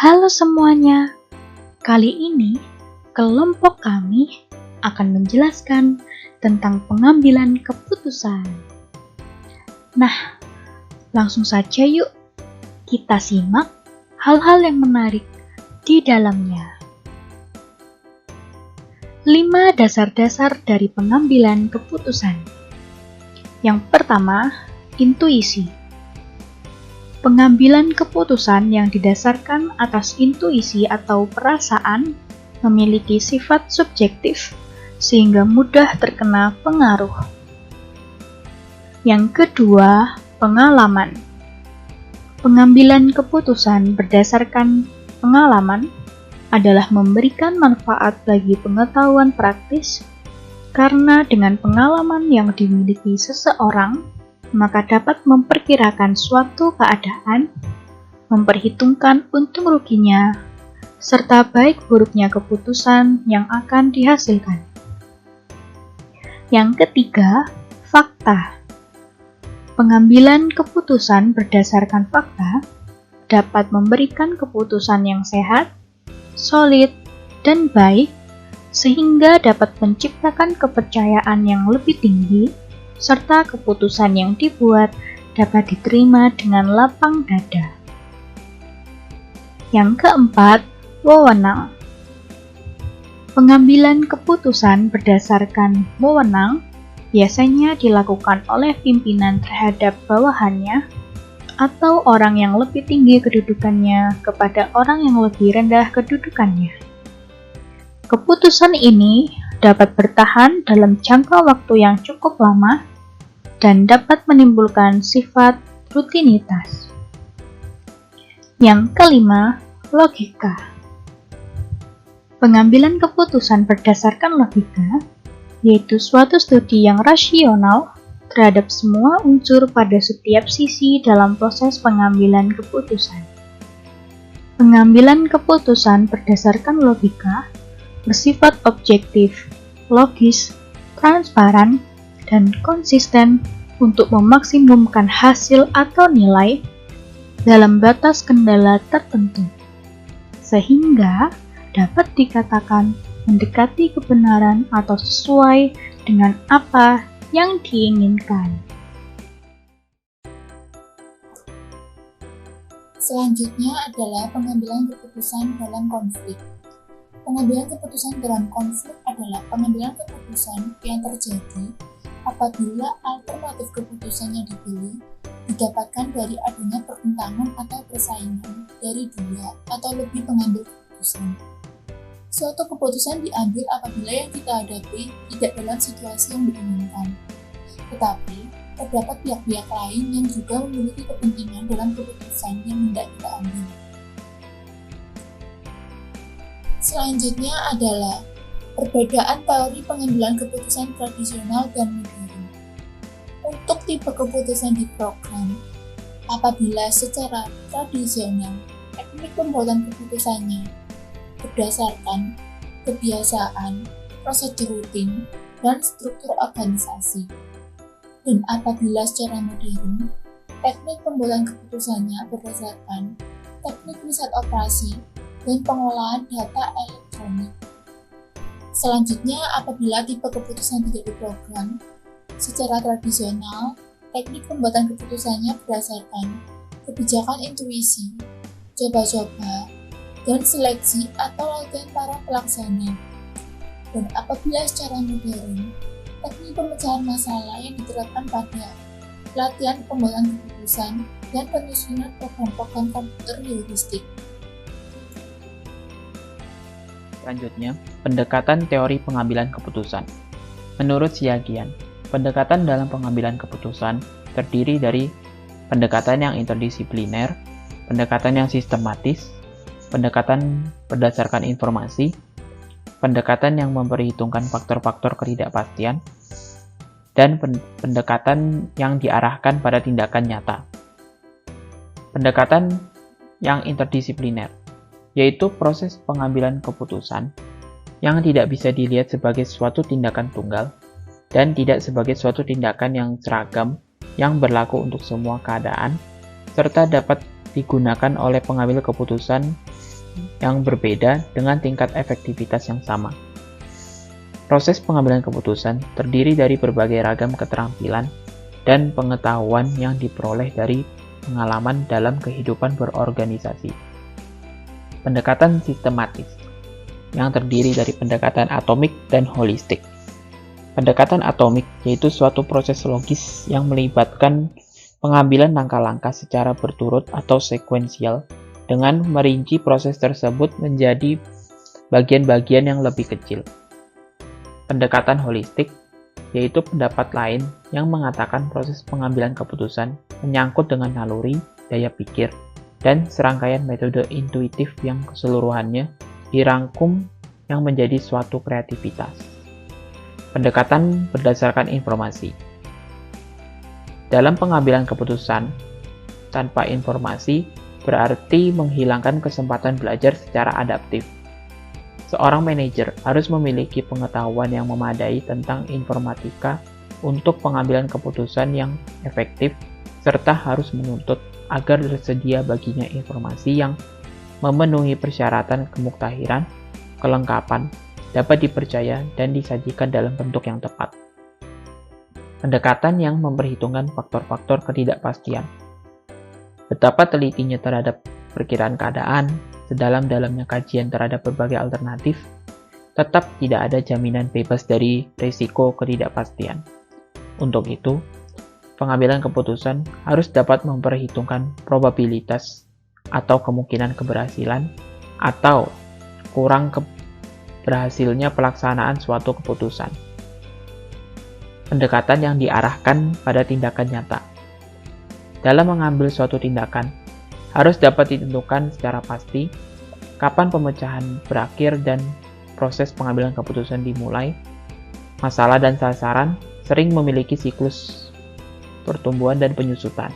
Halo semuanya, kali ini kelompok kami akan menjelaskan tentang pengambilan keputusan. Nah, langsung saja yuk kita simak hal-hal yang menarik di dalamnya. 5 dasar-dasar dari pengambilan keputusan. Yang pertama, intuisi. Pengambilan keputusan yang didasarkan atas intuisi atau perasaan memiliki sifat subjektif sehingga mudah terkena pengaruh. Yang kedua, pengalaman. Pengambilan keputusan berdasarkan pengalaman adalah memberikan manfaat bagi pengetahuan praktis karena dengan pengalaman yang dimiliki seseorang maka dapat memperkirakan suatu keadaan, memperhitungkan untung ruginya, serta baik buruknya keputusan yang akan dihasilkan. Yang ketiga, fakta. Pengambilan keputusan berdasarkan fakta dapat memberikan keputusan yang sehat, solid, dan baik, sehingga dapat menciptakan kepercayaan yang lebih tinggi serta keputusan yang dibuat dapat diterima dengan lapang dada. Yang keempat, wewenang. Pengambilan keputusan berdasarkan wewenang biasanya dilakukan oleh pimpinan terhadap bawahannya atau orang yang lebih tinggi kedudukannya kepada orang yang lebih rendah kedudukannya. Keputusan ini dapat bertahan dalam jangka waktu yang cukup lama dan dapat menimbulkan sifat rutinitas. Yang kelima, logika. Pengambilan keputusan berdasarkan logika yaitu suatu studi yang rasional terhadap semua unsur pada setiap sisi dalam proses pengambilan keputusan. Pengambilan keputusan berdasarkan logika bersifat objektif, logis, transparan, dan konsisten untuk memaksimumkan hasil atau nilai dalam batas kendala tertentu, sehingga dapat dikatakan mendekati kebenaran atau sesuai dengan apa yang diinginkan. Selanjutnya adalah pengambilan keputusan dalam konflik. Pengambilan keputusan dalam konflik adalah pengambilan keputusan yang terjadi apabila alternatif keputusan yang dipilih didapatkan dari adanya pertentangan atau persaingan dari dua atau lebih pengambil keputusan. Suatu keputusan diambil apabila yang kita hadapi tidak dalam situasi yang diinginkan, tetapi terdapat pihak-pihak lain yang juga memiliki kepentingan dalam keputusan yang hendak kita ambil. Selanjutnya adalah perbedaan teori pengambilan keputusan tradisional dan modern. Untuk tipe keputusan di program, apabila secara tradisional teknik pembuatan keputusannya berdasarkan kebiasaan, prosedur rutin, dan struktur organisasi. Dan apabila secara modern, teknik pembuatan keputusannya berdasarkan teknik riset operasi dan pengolahan data elektronik. Selanjutnya, apabila tipe keputusan tidak diprogram, secara tradisional, teknik pembuatan keputusannya berdasarkan kebijakan intuisi, coba-coba, dan seleksi atau latihan para pelaksana. Dan apabila secara modern, teknik pemecahan masalah yang diterapkan pada latihan pembuatan keputusan dan penyusunan program-program komputer heuristik. Selanjutnya, pendekatan teori pengambilan keputusan. Menurut Siagian, pendekatan dalam pengambilan keputusan terdiri dari pendekatan yang interdisipliner, pendekatan yang sistematis, pendekatan berdasarkan informasi, pendekatan yang memperhitungkan faktor-faktor ketidakpastian, dan pendekatan yang diarahkan pada tindakan nyata. Pendekatan yang interdisipliner yaitu proses pengambilan keputusan yang tidak bisa dilihat sebagai suatu tindakan tunggal dan tidak sebagai suatu tindakan yang seragam yang berlaku untuk semua keadaan, serta dapat digunakan oleh pengambil keputusan yang berbeda dengan tingkat efektivitas yang sama. Proses pengambilan keputusan terdiri dari berbagai ragam keterampilan dan pengetahuan yang diperoleh dari pengalaman dalam kehidupan berorganisasi. Pendekatan sistematis yang terdiri dari pendekatan atomik dan holistik. Pendekatan atomik yaitu suatu proses logis yang melibatkan pengambilan langkah-langkah secara berturut atau sekuensial dengan merinci proses tersebut menjadi bagian-bagian yang lebih kecil. Pendekatan holistik yaitu pendapat lain yang mengatakan proses pengambilan keputusan menyangkut dengan naluri, daya pikir, dan serangkaian metode intuitif yang keseluruhannya dirangkum yang menjadi suatu kreativitas. Pendekatan berdasarkan informasi. Dalam pengambilan keputusan tanpa informasi berarti menghilangkan kesempatan belajar secara adaptif. Seorang manajer harus memiliki pengetahuan yang memadai tentang informatika untuk pengambilan keputusan yang efektif, serta harus menuntut agar tersedia baginya informasi yang memenuhi persyaratan kemuktahiran, kelengkapan, dapat dipercaya, dan disajikan dalam bentuk yang tepat. Pendekatan yang memperhitungkan faktor-faktor ketidakpastian. Betapa telitinya terhadap perkiraan keadaan, sedalam-dalamnya kajian terhadap berbagai alternatif, tetap tidak ada jaminan bebas dari risiko ketidakpastian. Untuk itu, pengambilan keputusan harus dapat memperhitungkan probabilitas atau kemungkinan keberhasilan atau kurang berhasilnya pelaksanaan suatu keputusan. Pendekatan yang diarahkan pada tindakan nyata. Dalam mengambil suatu tindakan, harus dapat ditentukan secara pasti kapan pemecahan berakhir dan proses pengambilan keputusan dimulai. Masalah dan sasaran sering memiliki siklus pertumbuhan dan penyusutan.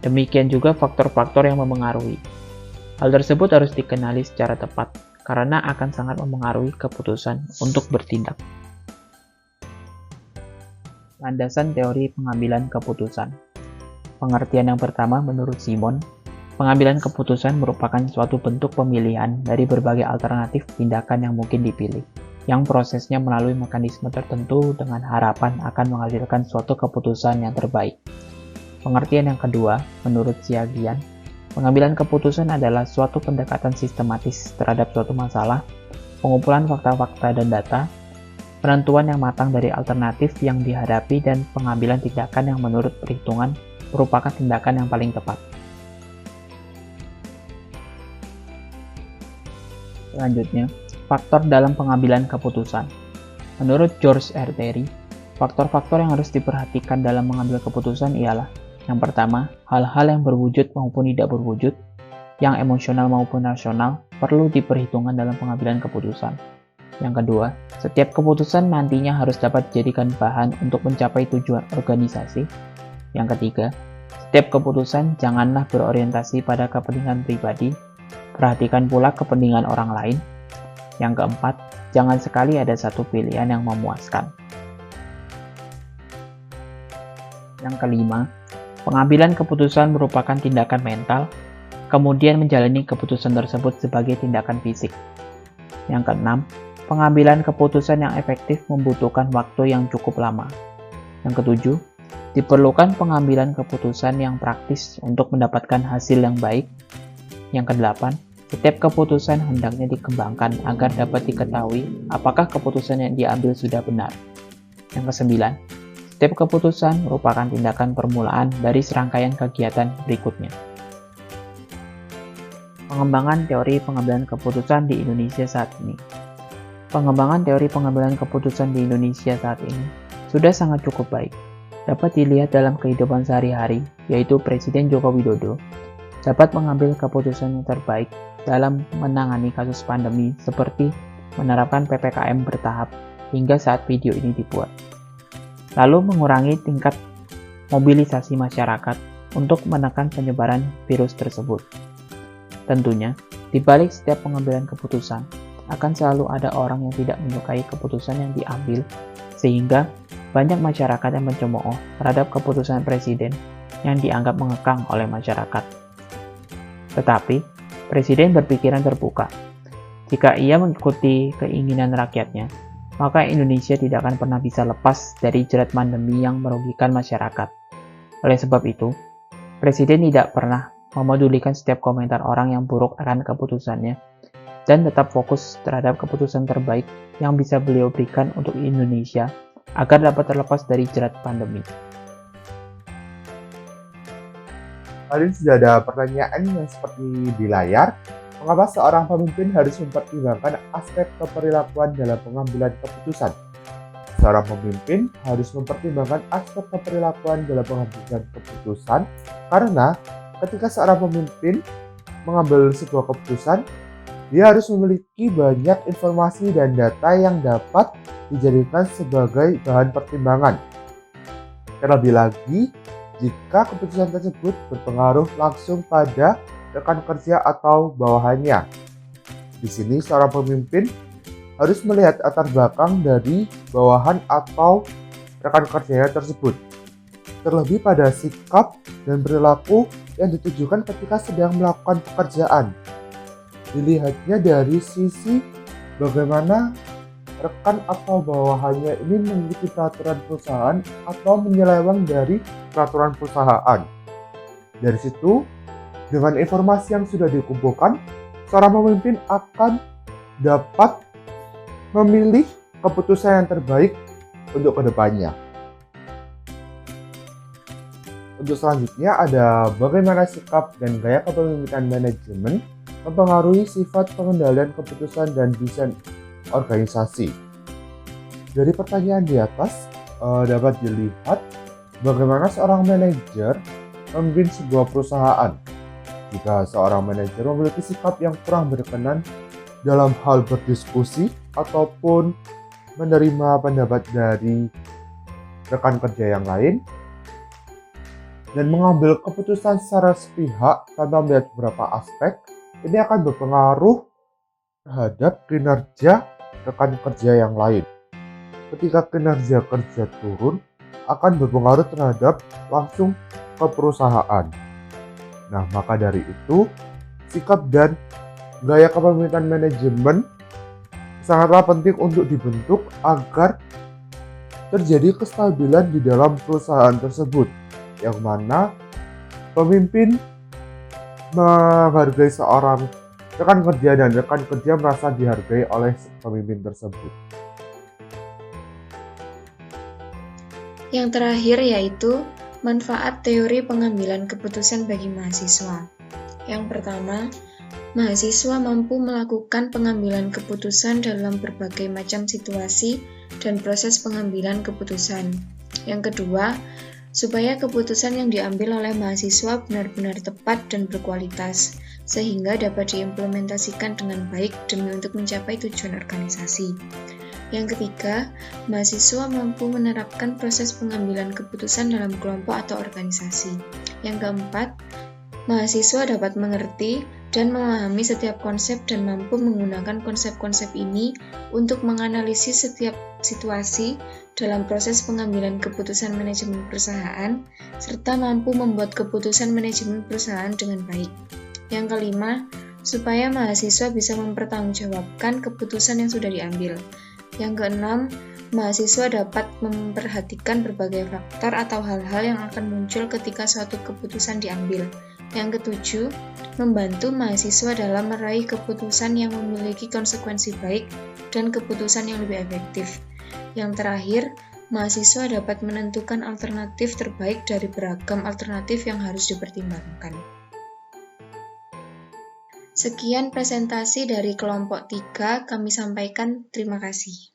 Demikian juga faktor-faktor yang memengaruhi. Hal tersebut harus dikenali secara tepat, karena akan sangat memengaruhi keputusan untuk bertindak. Landasan teori pengambilan keputusan. Pengertian yang pertama menurut Simon, pengambilan keputusan merupakan suatu bentuk pemilihan dari berbagai alternatif tindakan yang mungkin dipilih, yang prosesnya melalui mekanisme tertentu dengan harapan akan menghasilkan suatu keputusan yang terbaik. Pengertian yang kedua, menurut Xiaojian, pengambilan keputusan adalah suatu pendekatan sistematis terhadap suatu masalah, pengumpulan fakta-fakta dan data, penentuan yang matang dari alternatif yang dihadapi, dan pengambilan tindakan yang menurut perhitungan merupakan tindakan yang paling tepat. Selanjutnya, faktor dalam pengambilan keputusan. Menurut George R. Terry, faktor-faktor yang harus diperhatikan dalam mengambil keputusan ialah: yang pertama, hal-hal yang berwujud maupun tidak berwujud, yang emosional maupun rasional, perlu diperhitungkan dalam pengambilan keputusan. Yang kedua, setiap keputusan nantinya harus dapat dijadikan bahan untuk mencapai tujuan organisasi. Yang ketiga, setiap keputusan janganlah berorientasi pada kepentingan pribadi, perhatikan pula kepentingan orang lain. Yang keempat, jangan sekali ada satu pilihan yang memuaskan. Yang kelima, pengambilan keputusan merupakan tindakan mental, kemudian menjalani keputusan tersebut sebagai tindakan fisik. Yang keenam, pengambilan keputusan yang efektif membutuhkan waktu yang cukup lama. Yang ketujuh, diperlukan pengambilan keputusan yang praktis untuk mendapatkan hasil yang baik. Yang kedelapan, setiap keputusan hendaknya dikembangkan agar dapat diketahui apakah keputusan yang diambil sudah benar. Yang kesembilan, setiap keputusan merupakan tindakan permulaan dari serangkaian kegiatan berikutnya. Pengembangan teori pengambilan keputusan di Indonesia saat ini. Pengembangan teori pengambilan keputusan di Indonesia saat ini sudah sangat cukup baik. Dapat dilihat dalam kehidupan sehari-hari, yaitu Presiden Joko Widodo dapat mengambil keputusan yang terbaik dalam menangani kasus pandemi seperti menerapkan PPKM bertahap hingga saat video ini dibuat. Lalu mengurangi tingkat mobilisasi masyarakat untuk menekan penyebaran virus tersebut. Tentunya, di balik setiap pengambilan keputusan, akan selalu ada orang yang tidak menyukai keputusan yang diambil, sehingga banyak masyarakat yang mencemooh terhadap keputusan presiden yang dianggap mengekang oleh masyarakat. Tetapi, presiden berpikiran terbuka Jika ia mengikuti keinginan rakyatnya, maka Indonesia tidak akan pernah bisa lepas dari jerat pandemi yang merugikan masyarakat. Oleh sebab itu, Presiden tidak pernah memedulikan setiap komentar orang yang buruk akan keputusannya, dan tetap fokus terhadap keputusan terbaik yang bisa beliau berikan untuk Indonesia agar dapat terlepas dari jerat pandemi. Kali ini sudah ada pertanyaan yang seperti di layar. Mengapa seorang pemimpin harus mempertimbangkan aspek keperilakuan dalam pengambilan keputusan? Seorang pemimpin harus mempertimbangkan aspek keperilakuan dalam pengambilan keputusan karena ketika seorang pemimpin mengambil sebuah keputusan, dia harus memiliki banyak informasi dan data yang dapat dijadikan sebagai bahan pertimbangan. Terlebih lagi, jika keputusan tersebut berpengaruh langsung pada rekan kerja atau bawahannya. Di sini seorang pemimpin harus melihat latar belakang dari bawahan atau rekan kerjanya tersebut. Terlebih pada sikap dan perilaku yang ditujukan ketika sedang melakukan pekerjaan. Dilihatnya dari sisi bagaimana rekan atau bawahannya ini mengikuti peraturan perusahaan atau menyeleweng dari peraturan perusahaan. Dari situ, dengan informasi yang sudah dikumpulkan, seorang pemimpin akan dapat memilih keputusan yang terbaik untuk kedepannya. Untuk selanjutnya ada bagaimana sikap dan gaya kepemimpinan manajemen mempengaruhi sifat pengendalian keputusan dan desain organisasi. Dari pertanyaan di atas dapat dilihat bagaimana seorang manajer memimpin sebuah perusahaan. Jika seorang manajer memiliki sikap yang kurang berkenan dalam hal berdiskusi ataupun menerima pendapat dari rekan kerja yang lain dan mengambil keputusan secara sepihak tanpa melihat beberapa aspek, ini akan berpengaruh terhadap kinerja rekan kerja yang lain. Ketika kinerja kerja turun, akan berpengaruh terhadap langsung ke perusahaan. Nah, maka dari itu, sikap dan gaya kepemimpinan manajemen sangatlah penting untuk dibentuk agar terjadi kestabilan di dalam perusahaan tersebut, yang mana pemimpin menghargai seorang rekan kerja dan rekan kerja merasa dihargai oleh pemimpin tersebut. Yang terakhir yaitu manfaat teori pengambilan keputusan bagi mahasiswa. Yang pertama, mahasiswa mampu melakukan pengambilan keputusan dalam berbagai macam situasi dan proses pengambilan keputusan. Yang kedua, supaya keputusan yang diambil oleh mahasiswa benar-benar tepat dan berkualitas, sehingga dapat diimplementasikan dengan baik demi untuk mencapai tujuan organisasi. Yang ketiga, mahasiswa mampu menerapkan proses pengambilan keputusan dalam kelompok atau organisasi. Yang keempat, mahasiswa dapat mengerti dan memahami setiap konsep dan mampu menggunakan konsep-konsep ini untuk menganalisis setiap situasi dalam proses pengambilan keputusan manajemen perusahaan, serta mampu membuat keputusan manajemen perusahaan dengan baik. Yang kelima, supaya mahasiswa bisa mempertanggungjawabkan keputusan yang sudah diambil. Yang keenam, mahasiswa dapat memperhatikan berbagai faktor atau hal-hal yang akan muncul ketika suatu keputusan diambil. Yang ketujuh, membantu mahasiswa dalam meraih keputusan yang memiliki konsekuensi baik dan keputusan yang lebih efektif. Yang terakhir, mahasiswa dapat menentukan alternatif terbaik dari beragam alternatif yang harus dipertimbangkan. Sekian presentasi dari kelompok 3 kami sampaikan. Terima kasih.